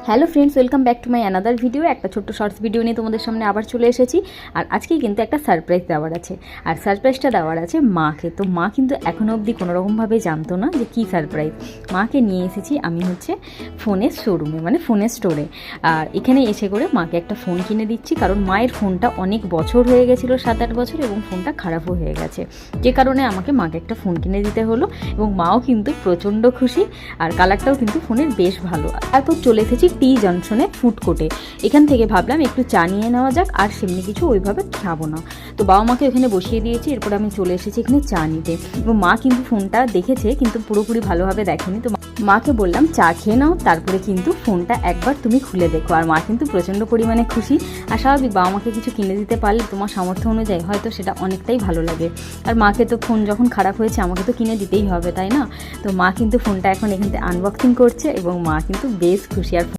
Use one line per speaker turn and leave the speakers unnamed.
Hello friends, welcome back to my another video. একটা ছোট্ট shorts video নিয়ে তোমাদের সামনে আবার চলে এসেছি। আর আজকেই কিন্তু একটা সারপ্রাইজ দেওয়ার আছে, আর সারপ্রাইজটা দেওয়ার আছে মাকে। তো মা কিন্তু এখনও অবধি কোনোরকমভাবে জানতো না যে কী সারপ্রাইজ। মাকে নিয়ে এসেছি আমি হচ্ছে ফোনের শোরুমে, মানে ফোনের স্টোরে। আর এখানে এসে করে মাকে একটা ফোন কিনে দিচ্ছি, কারণ মায়ের ফোনটা অনেক বছর হয়ে গেছিলো, 7-8 বছর, এবং ফোনটা খারাপও হয়ে গেছে, যে কারণে আমাকে মাকে একটা ফোন কিনে দিতে হলো। এবং মাও কিন্তু প্রচণ্ড খুশি, আর কালারটাও কিন্তু ফোনের বেশ ভালো। তারপর চলে এসেছি টি জংশনে ফুড কোর্টে। এখান থেকে ভাবলাম একটু চা নিয়ে নেওয়া যাক, আর সেমনি কিছু ওইভাবে খাবো না। তো বাবা মাকে ওখানে বসিয়ে দিয়েছি, এরপর আমি চলে এসেছি এখানে চা নিতে। এবং মা কিন্তু ফোনটা দেখেছে, কিন্তু পুরোপুরি ভালোভাবে দেখেনি। তো মাকে বললাম চা খেয়ে নাও, তারপরে কিন্তু ফোনটা একবার তুমি খুলে দেখো। আর মা কিন্তু প্রচণ্ড পরিমাণে খুশি। আর স্বাভাবিক, বাবা মাকে কিছু কিনে দিতে পারলে তোমার সামর্থ্য অনুযায়ী হয়তো সেটা অনেকটাই ভালো লাগে। আর মাকে তো ফোন যখন খারাপ হয়েছে আমাকে তো কিনে দিতেই হবে, তাই না? তো মা কিন্তু ফোনটা এখন এখান থেকে আনবক্সিং করছে, এবং মা কিন্তু বেশ খুশি। আর